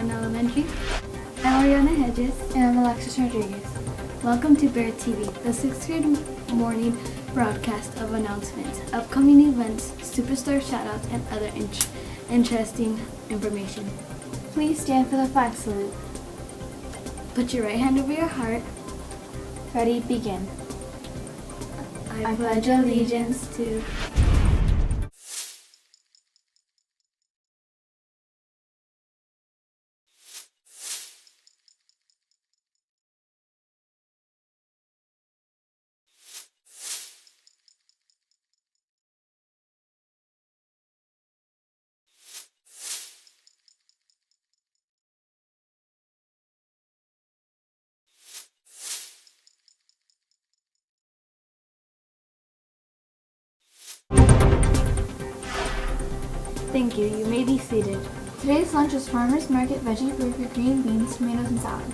Upland Elementary. I'm Ariana Hedges. And I'm Alexis Rodriguez. Welcome to BearTV, the 6th grade morning broadcast of announcements, upcoming events, superstar shoutouts, and other interesting information. Please stand for the flag salute. Put your right hand over your heart. Ready, begin. I pledge allegiance to... Thank you. You may be seated. Today's lunch is farmer's market veggie burger, green beans, tomatoes, and salad.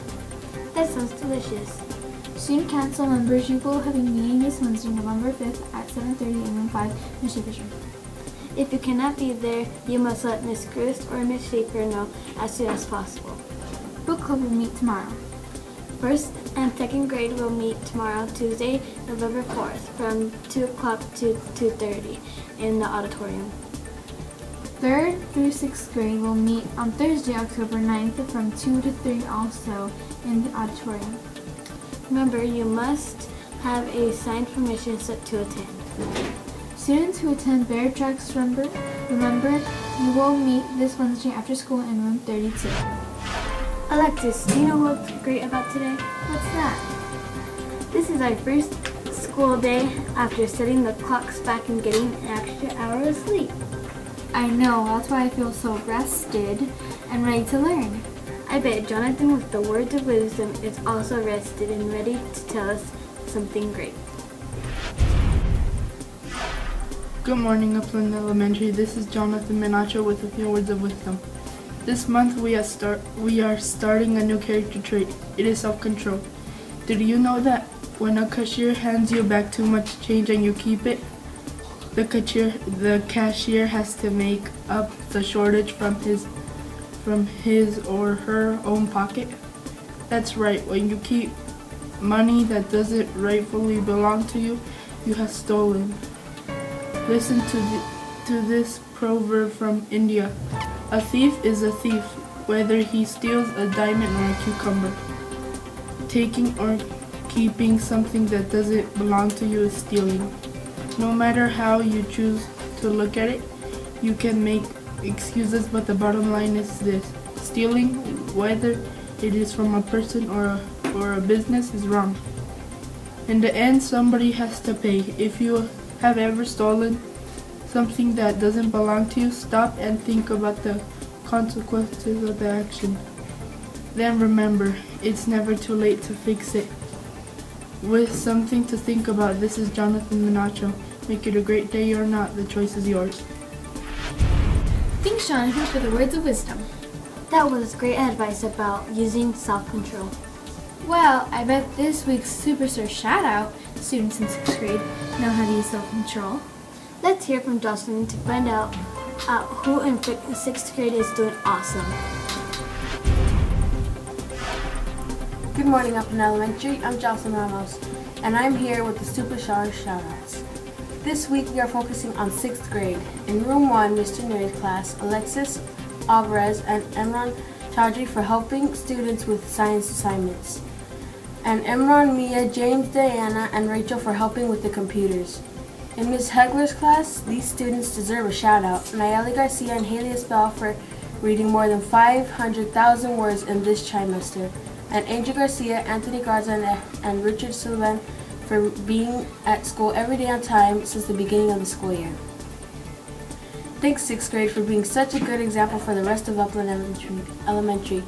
That sounds delicious. Student council members, you will have a meeting this Wednesday, November 5th at 7:30 in room 5, Ms. Shaker's room. If you cannot be there, you must let Ms. Grist or Ms. Shaker know as soon as possible. Book club will meet tomorrow. First and second grade will meet tomorrow, Tuesday, November 4th, from 2 o'clock to 2:30 in the auditorium. 3rd through 6th grade will meet on Thursday, October 9th from 2 to 3 also in the auditorium. Remember, you must have a signed permission slip to attend. Students who attend Bear Tracks, remember you will meet this Wednesday after school in room 32. Alexis, do you know what's great about today? What's that? This is our first school day after setting the clocks back and getting an extra hour of sleep. I know, that's why I feel so rested and ready to learn. I bet Jonathan with the words of wisdom is also rested and ready to tell us something great. Good morning, Upland Elementary. This is Jonathan Minacho with a few words of wisdom. This month we are starting a new character trait. It is self-control. Did you know that when a cashier hands you back too much change and you keep it, the cashier has to make up the shortage from his or her own pocket? That's right. When you keep money that doesn't rightfully belong to you, you have stolen. Listen to this proverb from India. A thief is a thief, whether he steals a diamond or a cucumber. Taking or keeping something that doesn't belong to you is stealing. No matter how you choose to look at it, you can make excuses, but the bottom line is this. Stealing, whether it is from a person or a business, is wrong. In the end, somebody has to pay. If you have ever stolen something that doesn't belong to you, stop and think about the consequences of the action. Then remember, it's never too late to fix it. With something to think about, this is Jonathan Minacho. Make it a great day or not, the choice is yours. Thanks, Jonathan, for the words of wisdom. That was great advice about using self-control. Well, I bet this week's superstar shoutout, students in 6th grade know how to use self-control. Let's hear from Jocelyn to find out who in 6th grade is doing awesome. Good morning, Upland Elementary. I'm Jocelyn Ramos, and I'm here with the Superstar Shoutouts. This week we are focusing on 6th grade. In Room 1, Mr. Neri's class, Alexis Alvarez and Emron Chaudhry for helping students with science assignments. And Emron, Mia, James, Diana, and Rachel for helping with the computers. In Ms. Hegler's class, these students deserve a shout-out. Nayeli Garcia and Haley Espel for reading more than 500,000 words in this trimester. And Angel Garcia, Anthony Garza, and Richard Sullivan for being at school every day on time since the beginning of the school year. Thanks 6th grade for being such a good example for the rest of Upland Elementary.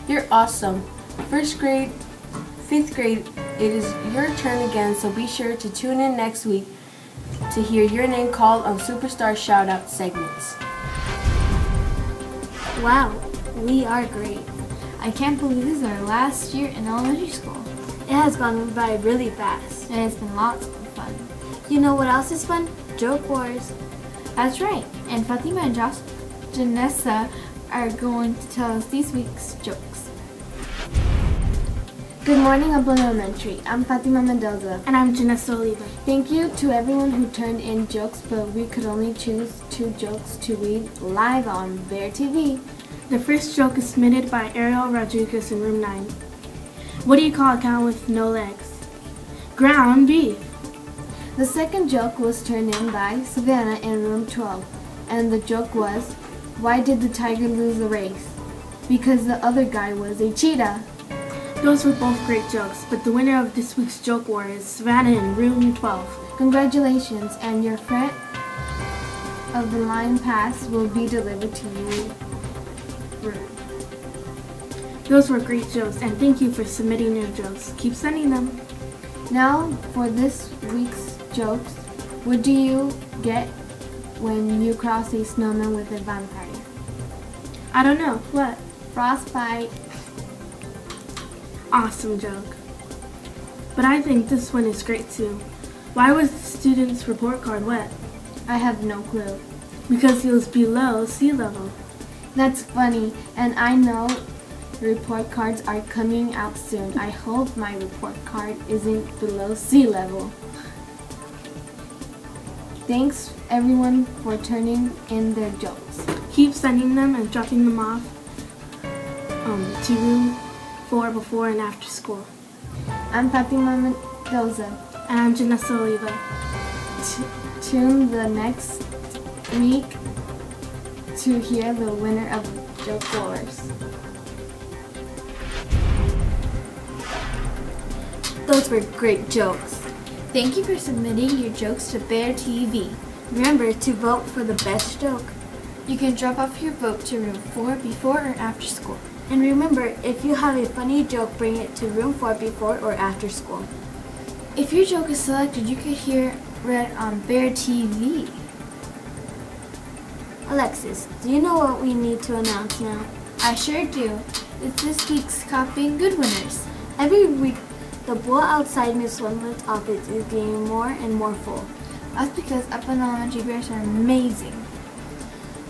You're awesome. 1st grade, 5th grade, it is your turn again, so be sure to tune in next week to hear your name called on Superstar Shoutout segments. Wow, we are great. I can't believe this is our last year in elementary school. It has gone by really fast. And it's been lots of fun. You know what else is fun? Joke Wars. That's right. And Fatima and Janessa are going to tell us this week's jokes. Good morning, Upland Elementary. I'm Fatima Mendoza. And I'm Janessa Oliva. Thank you to everyone who turned in jokes, but we could only choose 2 jokes to read live on BearTV. The first joke is submitted by Ariel Rodriguez in room 9. What do you call a cow with no legs? Ground beef. The second joke was turned in by Savannah in room 12, and the joke was, why did the tiger lose the race? Because the other guy was a cheetah. Those were both great jokes, but the winner of this week's joke war is Savannah in room 12. Congratulations, and your friend of the line pass will be delivered to you. Those were great jokes, and thank you for submitting your jokes. Keep sending them. Now, for this week's jokes, what do you get when you cross a snowman with a vampire? I don't know. What? Frostbite. Awesome joke. But I think this one is great too. Why was the student's report card wet? I have no clue. Because he was below sea level. That's funny, and I know report cards are coming out soon. I hope my report card isn't below sea level. Thanks everyone for turning in their jokes. Keep sending them and dropping them off to room 4 before and after school. I'm Fatima Mendoza. And I'm Janessa Oliva. Tune the next week to hear the winner of Joke Wars. Those were great jokes. Thank you for submitting your jokes to BearTV. Remember to vote for the best joke. You can drop off your vote to room 4 before or after school. And remember, if you have a funny joke, bring it to room 4 before or after school. If your joke is selected, you could hear it read on BearTV. Alexis, do you know what we need to announce now? I sure do. It's this week's Copying Good winners. Every week, the bowl outside Miss Wendland's office is getting more and more full. That's because Upland Elementary Bears are amazing.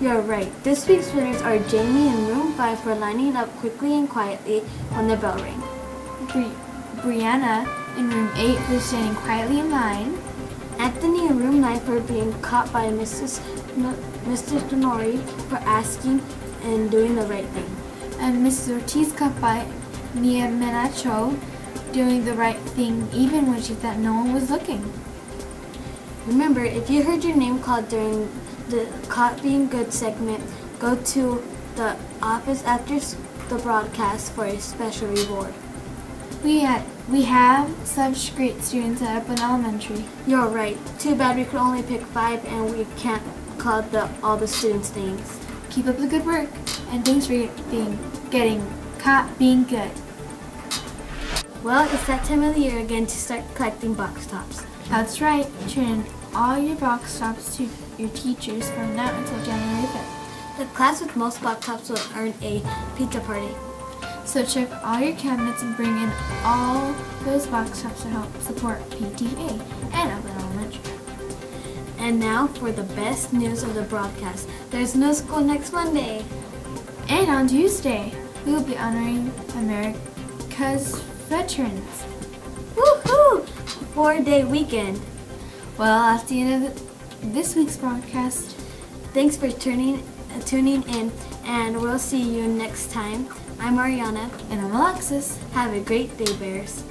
You're right. This week's winners are Jamie in room 5 for lining up quickly and quietly when the bell rang. Brianna in room 8 for standing quietly in line. Anthony in room 9 for being caught by Mr. Tonori for asking and doing the right thing. And Mrs. Ortiz caught by Mia Menacho doing the right thing even when she thought no one was looking. Remember, if you heard your name called during the Caught Being Good segment, go to the office after the broadcast for a special reward. We have such great students at Upland Elementary. You're right. Too bad we could only pick 5 and we can't call all the students' names. Keep up the good work, and thanks for getting caught being good. Well, it's that time of the year again to start collecting box tops. That's right. Turn in all your box tops to your teachers from now until January 5th. The class with most box tops will earn a pizza party. So check all your cabinets and bring in all those box tops to help support PTA and Upland Elementary. And now for the best news of the broadcast. There's no school next Monday. And on Tuesday, we will be honoring America's veterans. Woohoo! 4-day weekend. Well, that's the end of this week's broadcast. Thanks for tuning in, and we'll see you next time. I'm Ariana. And I'm Alexis. Have a great day, Bears.